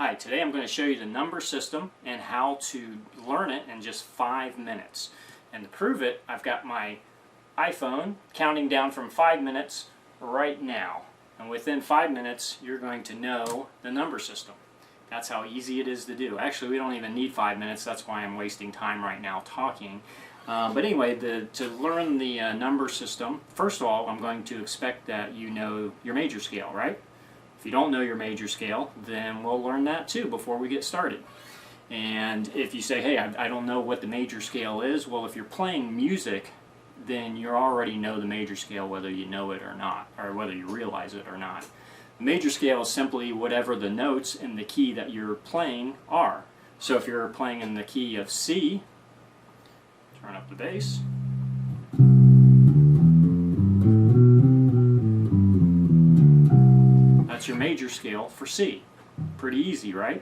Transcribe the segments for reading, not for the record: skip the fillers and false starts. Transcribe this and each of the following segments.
Hi, today I'm going to show you the number system and how to learn it in just 5 minutes. And to prove it, I've got my iPhone counting down from 5 minutes right now. And within 5 minutes, you're going to know the number system. That's how easy it is to do. Actually, we don't even need 5 minutes. That's why I'm wasting time right now talking. But anyway, to learn the number system, first of all, I'm going to expect that you know your major scale, right? If you don't know your major scale, then we'll learn that too before we get started. And if you say, hey, I don't know what the major scale is, well, if you're playing music, then you already know the major scale whether you know it or not, or whether you realize it or not. The major scale is simply whatever the notes in the key that you're playing are. So if you're playing in the key of C, turn up the bass. That's your major scale for C. Pretty easy, right?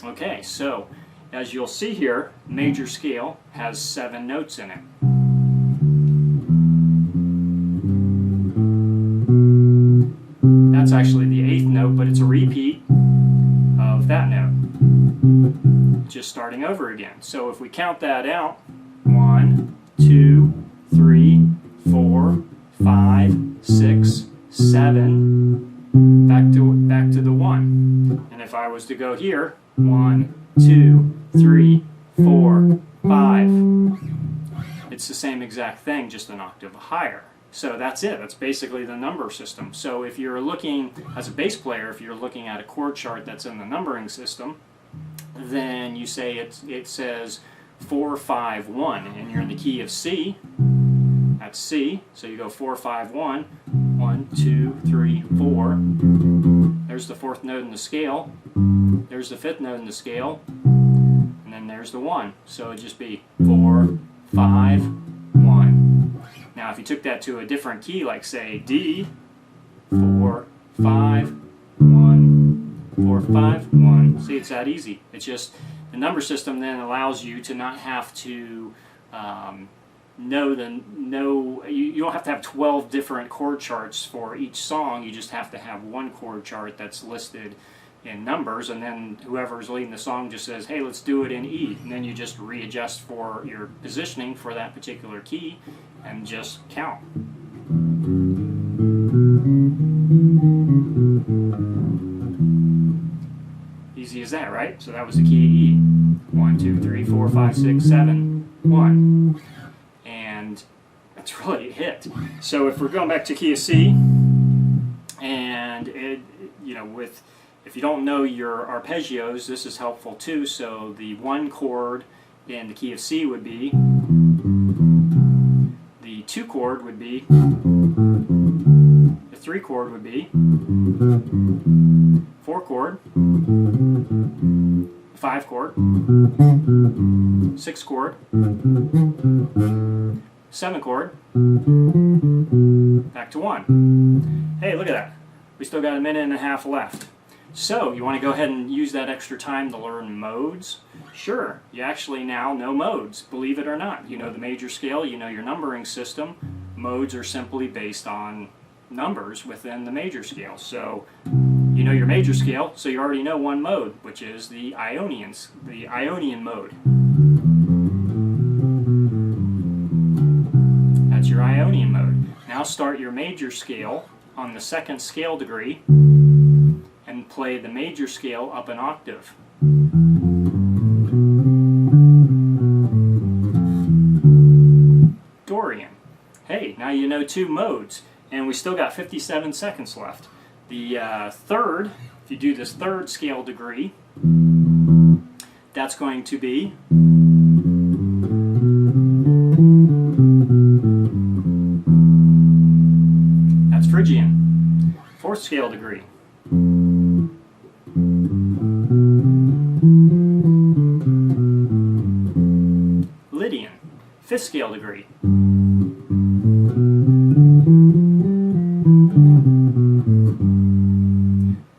Okay, so as you'll see here, major scale has 7 notes in it. That's actually the 8th note, but it's a repeat of that note. Just starting over again. So if we count that out, 1, 2, 3, 4, 5, 6, 7, back to the 1. And if I was to go here, 1, 2, 3, 4, 5, it's the same exact thing, just an octave higher. So that's it. That's basically the number system. So if you're looking, as a bass player, if you're looking at a chord chart that's in the numbering system, then you say it says 4, 5, 1, and you're in the key of C. That's C. So you go 4, 5, 1. 1, 2, 3, 4. There's the 4th note in the scale. There's the 5th note in the scale. And then there's the 1. So it'd just be 4, 5, 1. Now if you took that to a different key, like say D, 4, 5, 1, 4, 5, 1. See, it's that easy. It's just the number system then allows you to not have to you don't have to have 12 different chord charts for each song. You just have to have one chord chart that's listed in numbers, and then whoever's leading the song just says, hey, let's do it in E, and then you just readjust for your positioning for that particular key and just count. Easy as that, right? So that was the key E. 1, 2, 3, 4, 5, 6, 7, 1. And that's really a hit. So if we're going back to key of C, and if you don't know your arpeggios, this is helpful too. So the 1 chord in the key of C would be, the 2 chord would be, the 3 chord would be, 4 chord, 5 chord, 6 chord, 7 chord, back to 1. Hey, look at that. We still got a minute and a half left. So, you want to go ahead and use that extra time to learn modes? Sure, you actually now know modes, believe it or not. You know the major scale, you know your numbering system. Modes are simply based on numbers within the major scale. So, you know your major scale, so you already know one mode, which is the Ionian mode. That's your Ionian mode. Now start your major scale on the 2nd scale degree and play the major scale up an octave. Dorian. Hey, now you know 2 modes, and we still got 57 seconds left. The 3rd, if you do this 3rd scale degree, that's going to be that's Phrygian. 4th scale degree. Lydian. 5th scale degree.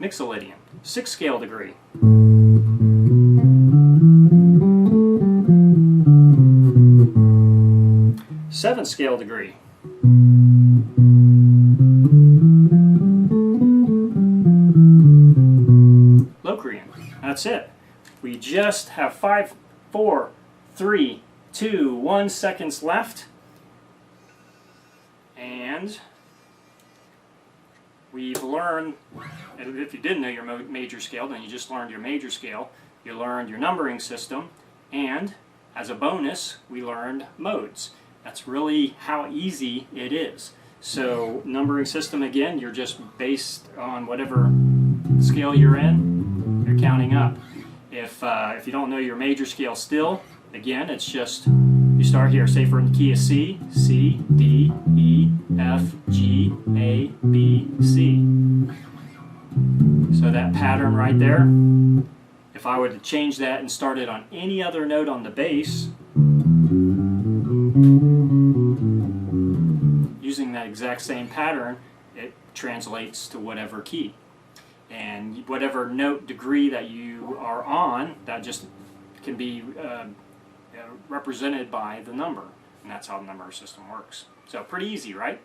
Mixolydian. 6th scale degree. Seventh scale degree. Locrian. Adrian. That's it. We just have 5, 4, 3, 2, 1 seconds left. And we've learned, if you didn't know your major scale, then you just learned your major scale. You learned your numbering system, and as a bonus, we learned modes. That's really how easy it is. So numbering system, again, you're just based on whatever scale you're in, you're counting up. If you don't know your major scale still, again, it's just, you start here, say for the key of C, C, D, E, F, G, A, B, C. So that pattern right there, if I were to change that and start it on any other note on the bass, using that exact same pattern, it translates to whatever key. And whatever note degree that you are on, that just can be represented by the number. And that's how the number system works. So pretty easy, right?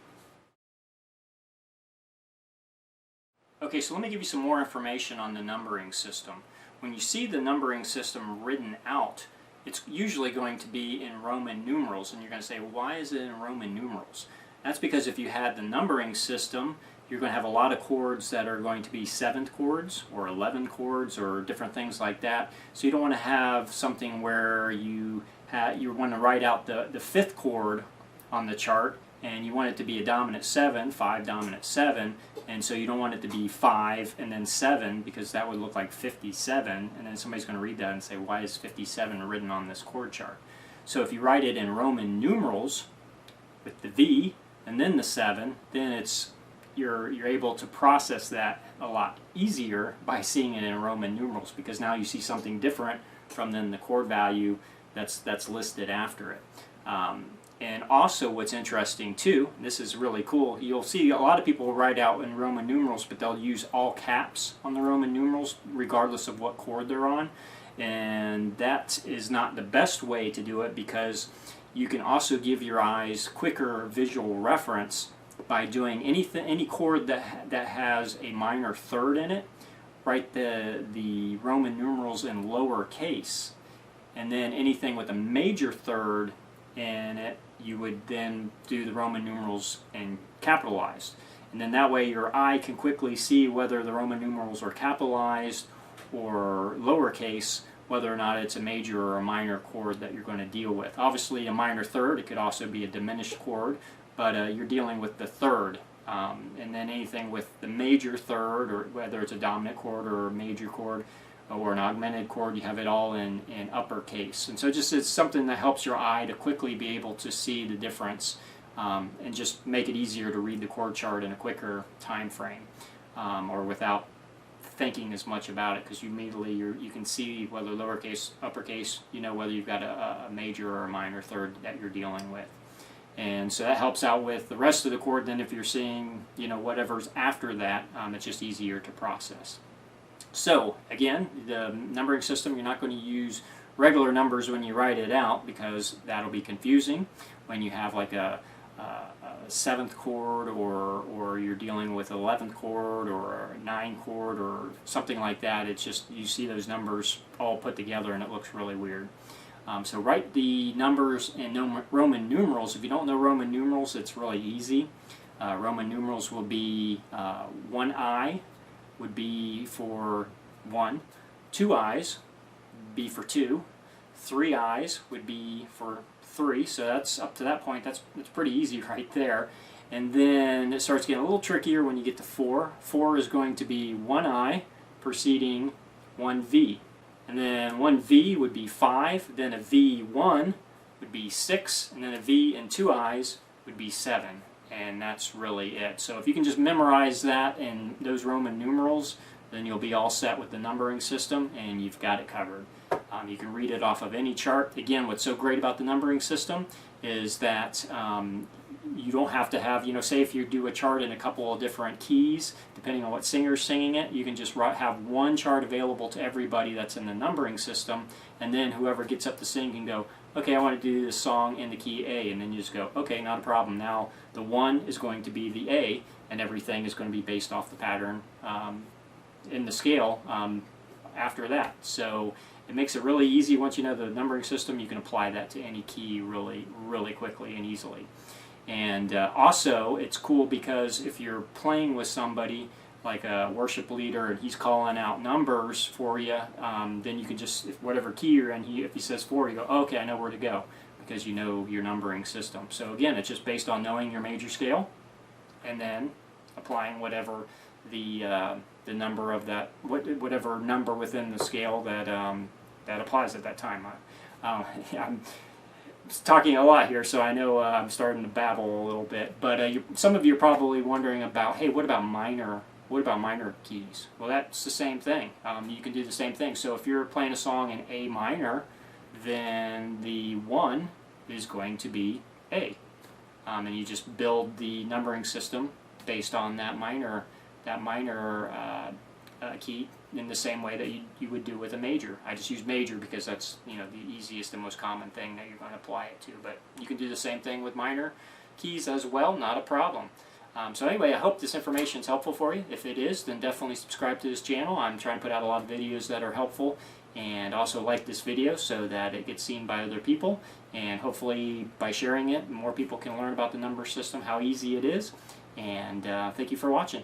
Okay, so let me give you some more information on the numbering system. When you see the numbering system written out, it's usually going to be in Roman numerals, and you're going to say, why is it in Roman numerals? That's because if you had the numbering system, you're going to have a lot of chords that are going to be 7th chords or 11 chords or different things like that. So you don't want to have something where you want to write out the 5th chord on the chart, and you want it to be a dominant 7, 5 dominant 7, and so you don't want it to be 5 and then 7, because that would look like 57, and then somebody's going to read that and say, why is 57 written on this chord chart? So if you write it in Roman numerals with the V and then the 7, then you're able to process that a lot easier by seeing it in Roman numerals, because now you see something different from then the chord value that's listed after it. And also what's interesting too, this is really cool, you'll see a lot of people write out in Roman numerals, but they'll use all caps on the Roman numerals regardless of what chord they're on. And that is not the best way to do it, because you can also give your eyes quicker visual reference by doing any chord that has a minor third in it. Write the Roman numerals in lowercase, and then anything with a major third in it, you would then do the Roman numerals in capitalized. And then that way your eye can quickly see whether the Roman numerals are capitalized or lowercase, whether or not it's a major or a minor chord that you're going to deal with. Obviously a minor third, it could also be a diminished chord, but you're dealing with the third. And then anything with the major third, or whether it's a dominant chord or a major chord or an augmented chord, you have it all in uppercase. And so just it's something that helps your eye to quickly be able to see the difference, and just make it easier to read the chord chart in a quicker time frame, or without thinking as much about it, because immediately you can see whether lowercase, uppercase, you know whether you've got a major or a minor third that you're dealing with. And so that helps out with the rest of the chord. Then if you're seeing, whatever's after that, it's just easier to process. So again, the numbering system, you're not going to use regular numbers when you write it out, because that'll be confusing when you have like a 7th chord, or you're dealing with 11th chord or a 9 chord or something like that. It's just, you see those numbers all put together and it looks really weird. So write the numbers in Roman numerals. If you don't know Roman numerals, it's really easy. Roman numerals will be 1 I would be for 1, 2 I's be for 2, 3 I's would be for 3, so that's up to that point, that's pretty easy right there. And then it starts getting a little trickier when you get to 4. 4 is going to be 1 I preceding 1 V. And then 1 V would be 5, then a V1 would be 6, and then a V and 2 I's would be 7. And that's really it. So if you can just memorize that in those Roman numerals, then you'll be all set with the numbering system, and you've got it covered. You can read it off of any chart. Again, what's so great about the numbering system is that you don't have to have, say if you do a chart in a couple of different keys, depending on what singer's singing it, you can just have one chart available to everybody that's in the numbering system, and then whoever gets up to sing can go, okay, I want to do this song in the key A, and then you just go, okay, not a problem. Now the 1 is going to be the A, and everything is going to be based off the pattern in the scale. after that. So it makes it really easy. Once you know the numbering system, you can apply that to any key really, really quickly and easily. And also, it's cool because if you're playing with somebody like a worship leader and he's calling out numbers for you, then you can just, if whatever key you're in, if he says 4, you go, oh, okay, I know where to go, because you know your numbering system. So again, it's just based on knowing your major scale and then applying whatever the number of that, whatever number within the scale that that applies at that time. I'm talking a lot here, so I know I'm starting to babble a little bit. But some of you are probably wondering about, hey, what about minor keys? Well, that's the same thing. You can do the same thing. So if you're playing a song in A minor, then the 1 is going to be A, and you just build the numbering system based on that minor key in the same way that you would do with a major. I just use major because that's the easiest and most common thing that you're going to apply it to. But you can do the same thing with minor keys as well, not a problem. So anyway, I hope this information is helpful for you. If it is, then definitely subscribe to this channel. I'm trying to put out a lot of videos that are helpful, and also like this video so that it gets seen by other people, and hopefully by sharing it, more people can learn about the number system, how easy it is. And thank you for watching.